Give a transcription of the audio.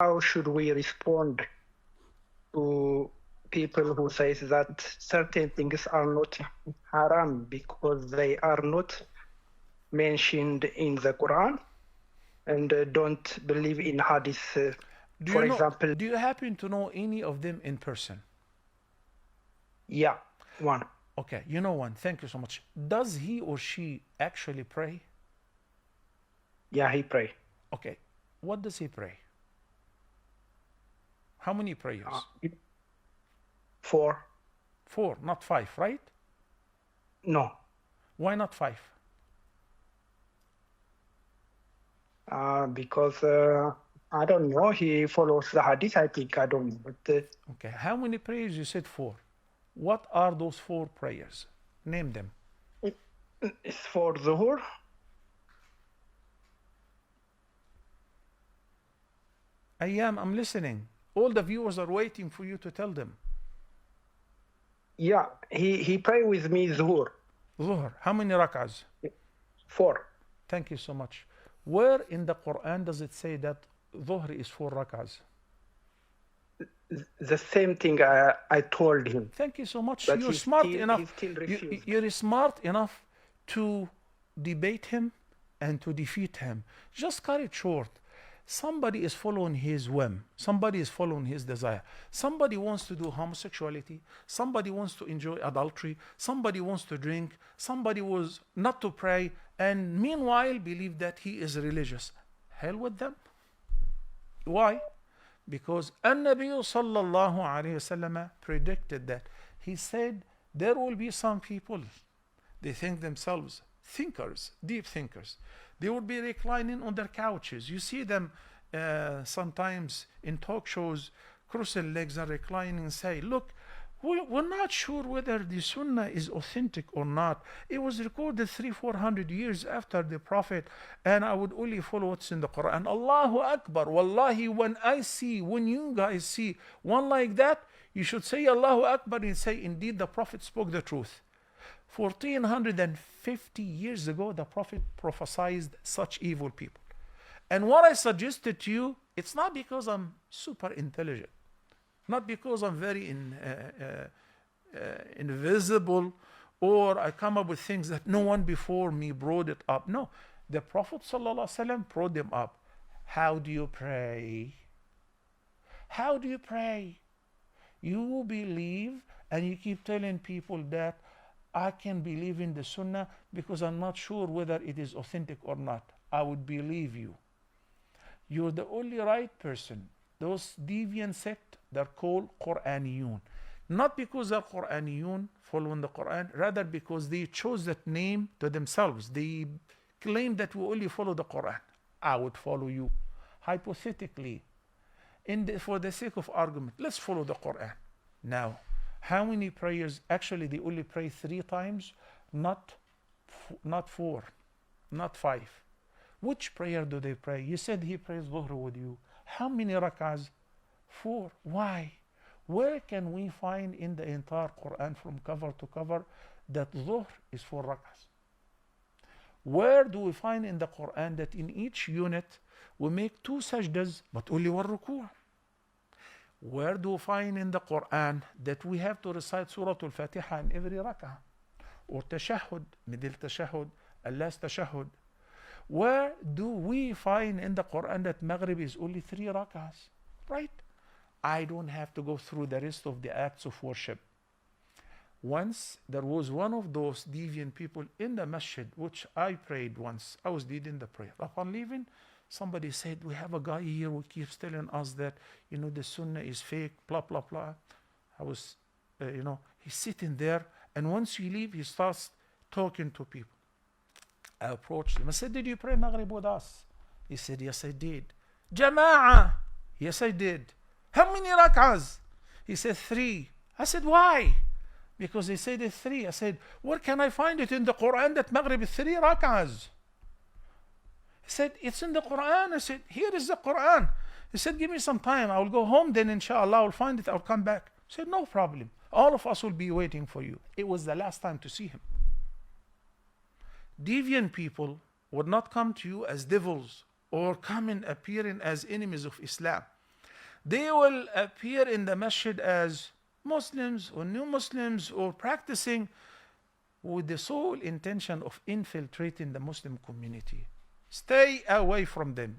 how should we respond to people who say that certain things are not haram because they are not mentioned in the Quran and don't believe in Hadith? For example, Do you happen to know any of them in person? yeah, one. Okay, you know one. Thank you so much. Does he or she actually pray? Yeah, he pray. Okay, what does he pray? How many prayers? 4. 4, not 5, right? No, Why not 5? because I don't know. He follows the Hadith, I think. I don't know. But Okay, how many prayers? You said 4. What are those 4 prayers? Name them. it's for Zuhur. I'm listening. All the viewers are waiting for you to tell them. Yeah, he pray with me Zuhur. Zuhr, how many rak'ahs? 4. Thank you so much. Where in the Quran does it say that Dhuhr is 4 rak'ahs? The same thing I told him. Thank you so much. But You're he smart still, enough. he still refused. You're smart enough to debate him and to defeat him. Just cut it short. Somebody is following his whim. Somebody is following his desire. Somebody wants to do homosexuality. Somebody wants to enjoy adultery. Somebody wants to drink. Somebody was not to pray. And meanwhile, believe that he is religious. Hell with them. Why? Because An-Nabi sallallahu alayhi wasallam predicted that. He said there will be some people, they think themselves thinkers, deep thinkers. They will be reclining on their couches. You see them sometimes in talk shows, crossed legs and reclining and say, look, we're not sure whether the Sunnah is authentic or not. It was recorded 300-400 years after the Prophet, and I would only follow what's in the Quran. Allahu Akbar. Wallahi, when you guys see one like that, you should say Allahu Akbar and say, indeed, the Prophet spoke the truth. 1450 years ago, the Prophet prophesied such evil people. And what I suggested to you, it's not because I'm super intelligent. Not because I'm very invisible or I come up with things that no one before me brought it up. No, the Prophet ﷺ brought them up. How do you pray? How do you pray? You believe and you keep telling people that I can believe in the Sunnah because I'm not sure whether it is authentic or not. I would believe you. You're the only right person. Those deviant sect, they're called Quraniyun. Not because they're Quraniyun, following the Quran, rather because they chose that name to themselves. They claim that we only follow the Quran. I would follow you. Hypothetically, for the sake of argument, let's follow the Quran. Now, how many prayers? Actually, they only pray 3 times, not 4, not 5. Which prayer do they pray? You said he prays Dhuhr with you. How many rak'ahs? 4. Why? Where can we find in the entire Quran from cover to cover that Dhuhr is 4 rak'ahs? Where do we find in the Quran that in each unit we make 2 sajdas but only 1 ruku'? Where do we find in the Quran that we have to recite Surah Al-Fatiha in every rak'ah? Or tashahhud, middle tashahhud, last tashahhud? Where do we find in the Quran that Maghrib is only 3 rak'ahs? Right? I don't have to go through the rest of the acts of worship. Once there was one of those deviant people in the masjid, which I prayed once. I was leading the prayer. Upon leaving, somebody said, we have a guy here who keeps telling us that, the Sunnah is fake, blah, blah, blah. I was, he's sitting there, and once you leave, he starts talking to people. I approached him. I said, did you pray Maghrib with us? He said, yes, I did. Jama'ah. Yes, I did. How many rak'ahs? He said, 3. I said, why? Because he said it's 3. I said, where can I find it in the Quran that Maghrib is 3 rak'ahs? He said, it's in the Quran. I said, here is the Quran. He said, give me some time. I will go home, then inshallah I'll find it. I'll come back. I said, no problem. All of us will be waiting for you. It was the last time to see him. Deviant people would not come to you as devils or come in appearing as enemies of Islam. They will appear in the masjid as Muslims or new Muslims or practicing with the sole intention of infiltrating the Muslim community. Stay away from them.